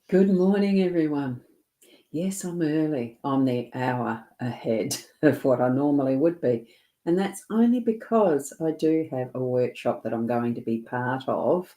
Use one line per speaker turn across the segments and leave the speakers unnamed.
Good morning, everyone. Yes, I'm early. I'm the hour ahead of what I normally would be. And that's only because I do have a workshop that I'm going to be part of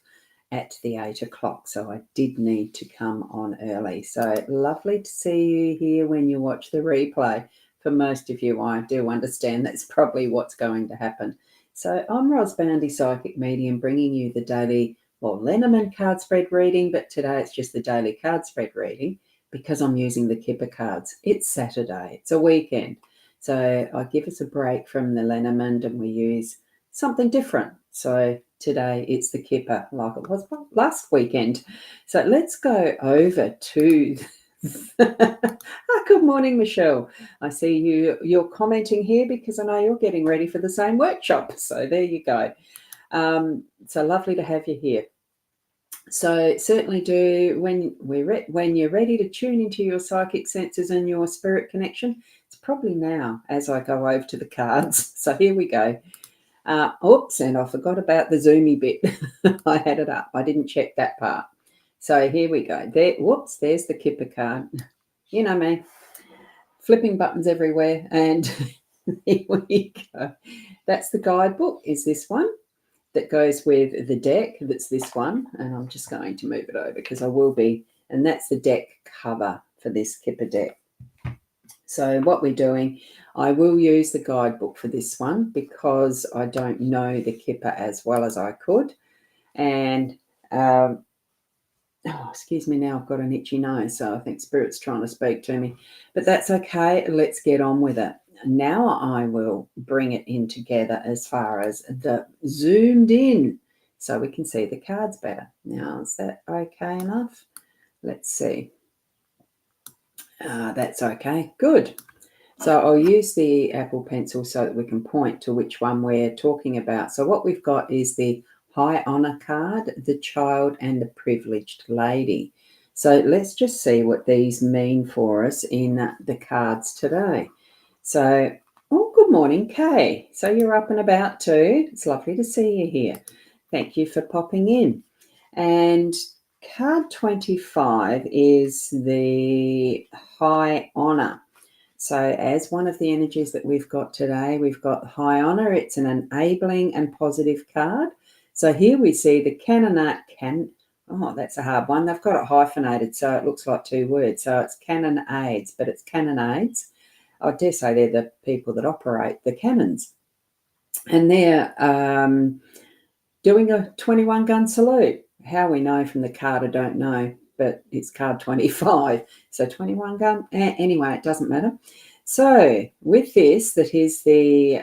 at the 8 o'clock. So I did need to come on early. So lovely to see you here when you watch the replay. For most of you, I do understand that's probably what's going to happen. So I'm rosboundy psychic medium, bringing you the daily, Lenormand card spread reading, but today it's just the daily card spread reading because I'm using the Kipper cards. It's Saturday, it's a weekend. So I give us a break from the Lenormand and we use something different. So today it's the Kipper like it was last weekend. So let's go over to good morning, Michelle. I see you're commenting here because I know you're getting ready for the same workshop. So there you go. So lovely to have you here. So certainly do when you're ready to tune into your psychic senses and your spirit connection. It's probably now as I go over to the cards. So here we go. Oops, and I forgot about the zoomy bit. I had it up. I didn't check that part. So here we go. There's the Kipper card. You know me, flipping buttons everywhere. And here we go. That's the guidebook, is this one. That goes with the deck. That's this one. And I'm just going to move it over because I will be. And that's the deck cover for this Kipper deck. So what we're doing, I will use the guidebook for this one because I don't know the Kipper as well as I could. And, excuse me, now I've got an itchy nose, so I think Spirit's trying to speak to me. But that's okay. Let's get on with it. Now I will bring it in together as far as the zoomed in so we can see the cards better. Now, is that okay enough? Let's see. That's okay. Good. So I'll use the Apple Pencil so that we can point to which one we're talking about. So what we've got is the High Honor card, the Child, and the Privileged Lady. So let's just see what these mean for us in the cards today. So, good morning, Kay. So you're up and about too. It's lovely to see you here. Thank you for popping in. And card 25 is the High Honor. So as one of the energies that we've got today, we've got High Honor. It's an enabling and positive card. So here we see the that's a hard one. They've got it hyphenated, so it looks like two words. So it's cannonades, but it's cannonades. I dare say they're the people that operate the cannons. And they're doing a 21-gun salute. How we know from the card, I don't know, but it's card 25. So 21 gun. Anyway, it doesn't matter. So with this, that is the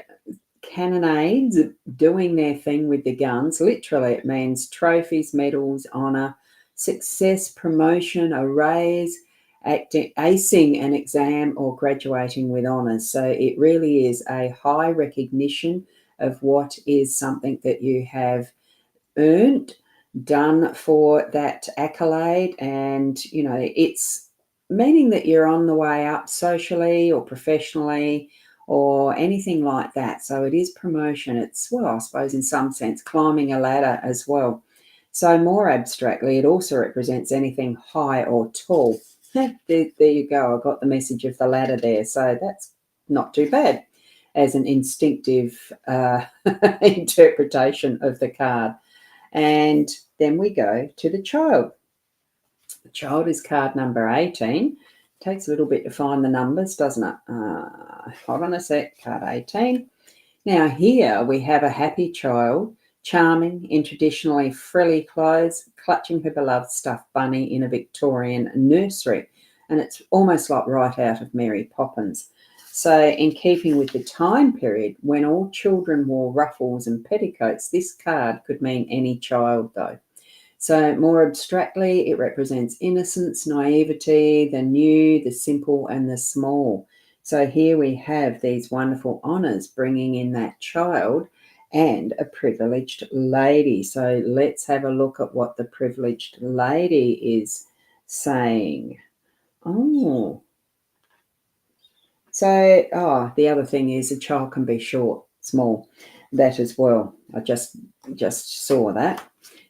cannonades doing their thing with the guns. Literally, it means trophies, medals, honour, success, promotion, a raise, acing an exam or graduating with honours. So it really is a high recognition of what is something that you have earned, done for that accolade. And, it's meaning that you're on the way up socially or professionally or anything like that. So it is promotion. It's, I suppose in some sense, climbing a ladder as well. So more abstractly, it also represents anything high or tall. There you go. I got the message of the ladder there. So that's not too bad as an instinctive interpretation of the card. And then we go to the Child. The Child is card number 18. Takes a little bit to find the numbers, doesn't it? Hold on a sec. Card 18. Now here we have a happy child, charming in traditionally frilly clothes, clutching her beloved stuffed bunny in a Victorian nursery. And it's almost like right out of Mary Poppins. So in keeping with the time period when all children wore ruffles and petticoats, this card could mean any child though. So more abstractly, it represents innocence, naivety, the new, the simple, and the small. So here we have these wonderful honours bringing in that child and a privileged lady. So let's have a look at what the privileged lady is saying. So, the other thing is a child can be short, small, that as well. I just saw that.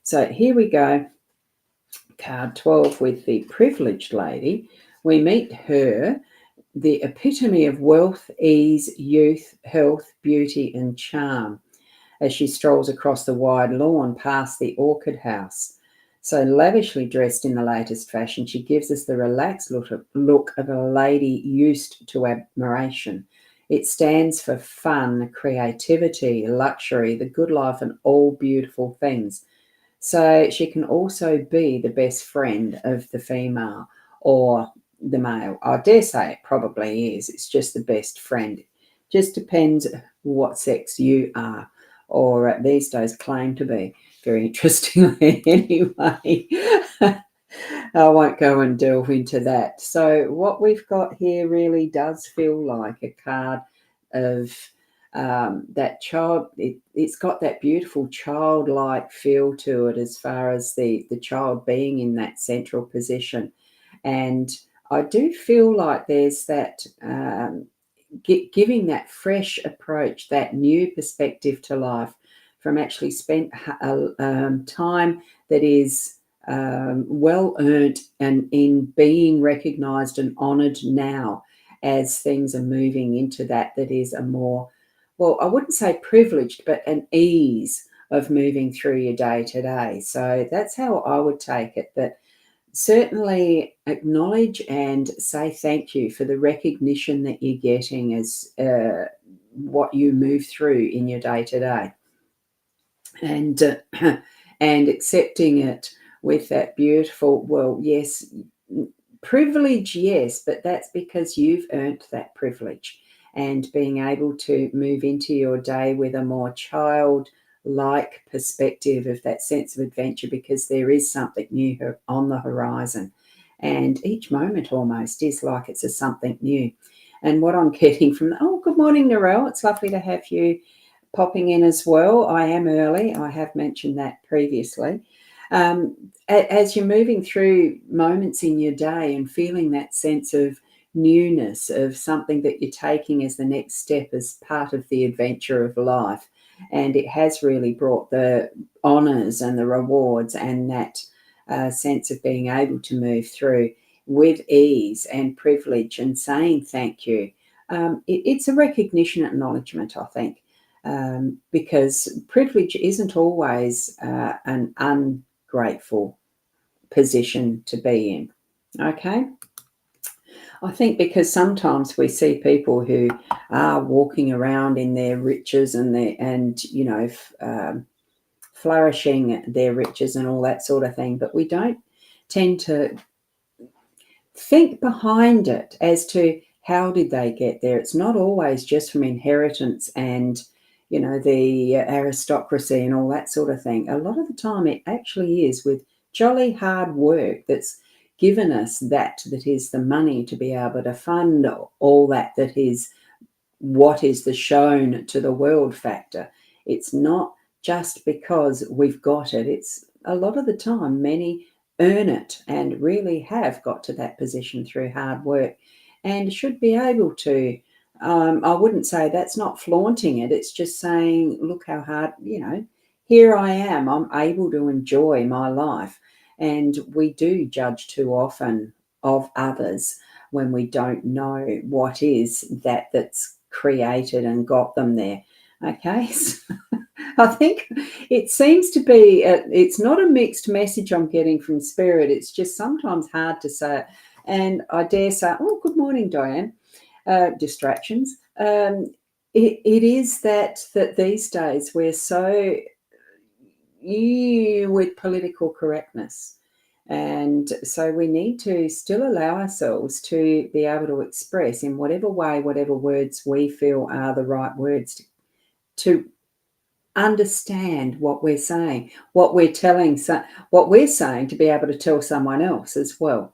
So here we go. card 12 with the privileged lady, we meet her, the epitome of wealth, ease, youth, health, beauty, and charm, as she strolls across the wide lawn past the orchid house. So lavishly dressed in the latest fashion, she gives us the relaxed look of a lady used to admiration. It stands for fun, creativity, luxury, the good life, and all beautiful things. So she can also be the best friend of the female or the male. I dare say it probably is. It's just the best friend. Just depends what sex you are, or these days claim to be. Very interestingly, anyway. I won't go and delve into that. So what we've got here really does feel like a card of that child. It's got that beautiful childlike feel to it, as far as the child being in that central position. And I do feel like there's that giving that fresh approach, that new perspective to life, from actually spent time that is well earned and in being recognised and honoured now, as things are moving into that is a more, well, I wouldn't say privileged, but an ease of moving through your day to day. So that's how I would take it, that certainly acknowledge and say thank you for the recognition that you're getting as what you move through in your day to day, and and accepting it with that beautiful, well, yes, privilege, yes, but that's because you've earned that privilege, and being able to move into your day with a more childlike perspective of that sense of adventure, because there is something new on the horizon, and each moment almost is like it's a something new. And what I'm getting from, oh, good morning, Narelle. It's lovely to have you popping in as well. I am early. I have mentioned that previously. As you're moving through moments in your day and feeling that sense of newness, of something that you're taking as the next step, as part of the adventure of life, and it has really brought the honours and the rewards and that sense of being able to move through with ease and privilege and saying thank you. It's a recognition, acknowledgement, I think, because privilege isn't always an ungrateful position to be in. Okay. I think because sometimes we see people who are walking around in their riches and flourishing their riches and all that sort of thing, but we don't tend to think behind it as to how did they get there. It's not always just from inheritance and the aristocracy and all that sort of thing. A lot of the time it actually is with jolly hard work that's given us that is the money to be able to fund all that is what is the shown to the world factor. It's not just because we've got it. It's a lot of the time many earn it and really have got to that position through hard work, and should be able to. I wouldn't say that's not flaunting it. It's just saying, look how hard, here I am. I'm able to enjoy my life. And we do judge too often of others when we don't know what is that's created and got them there. Okay, so I think it seems to be, it's not a mixed message I'm getting from Spirit. It's just sometimes hard to say. And I dare say, oh, good morning, Diane. Distractions. It is that these days we're so with political correctness. And so we need to still allow ourselves to be able to express in whatever way, whatever words we feel are the right words to understand what we're saying, what we're telling, what we're saying to be able to tell someone else as well,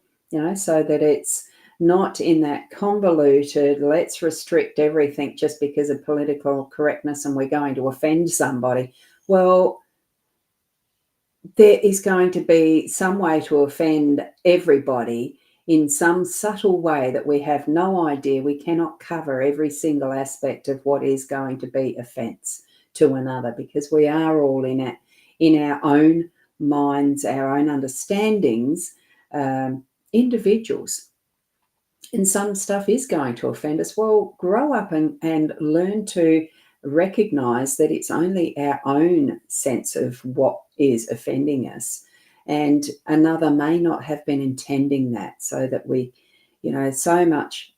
so that it's not in that convoluted, let's restrict everything just because of political correctness and we're going to offend somebody. Well, there is going to be some way to offend everybody in some subtle way that we have no idea. We cannot cover every single aspect of what is going to be offence to another, because we are all in our own minds, our own understandings, individuals. And some stuff is going to offend us. Well, grow up and learn to recognize that it's only our own sense of what is offending us. And another may not have been intending that, so that we, so much,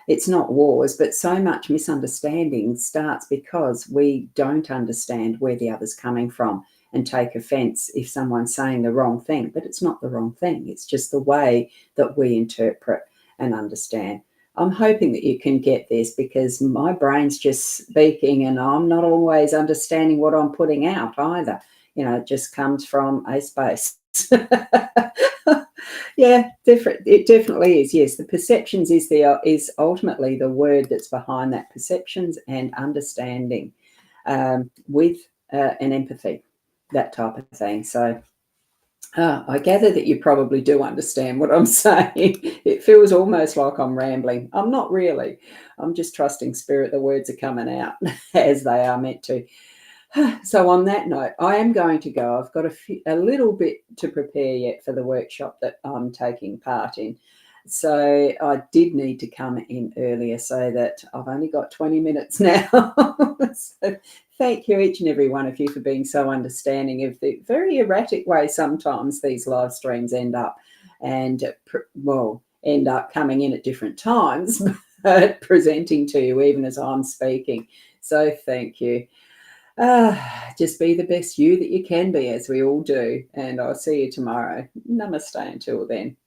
it's not wars, but so much misunderstanding starts because we don't understand where the other's coming from and take offense if someone's saying the wrong thing. But it's not the wrong thing, it's just the way that we interpret and understand. I'm hoping that you can get this, because my brain's just speaking and I'm not always understanding what I'm putting out either. It just comes from a space. Yeah, different. It definitely is. Yes, the perceptions is ultimately the word that's behind that. Perceptions and understanding, with an empathy, that type of thing. So I gather that you probably do understand what I'm saying. It feels almost like I'm rambling. I'm not really. I'm just trusting spirit. The words are coming out as they are meant to. So on that note, I am going to go. I've got a little bit to prepare yet for the workshop that I'm taking part in. So I did need to come in earlier, so that I've only got 20 minutes now. So thank you, each and every one of you, for being so understanding of the very erratic way sometimes these live streams end up, and end up coming in at different times, but presenting to you even as I'm speaking. So thank you. Just be the best you that you can be, as we all do. And I'll see you tomorrow. Namaste until then.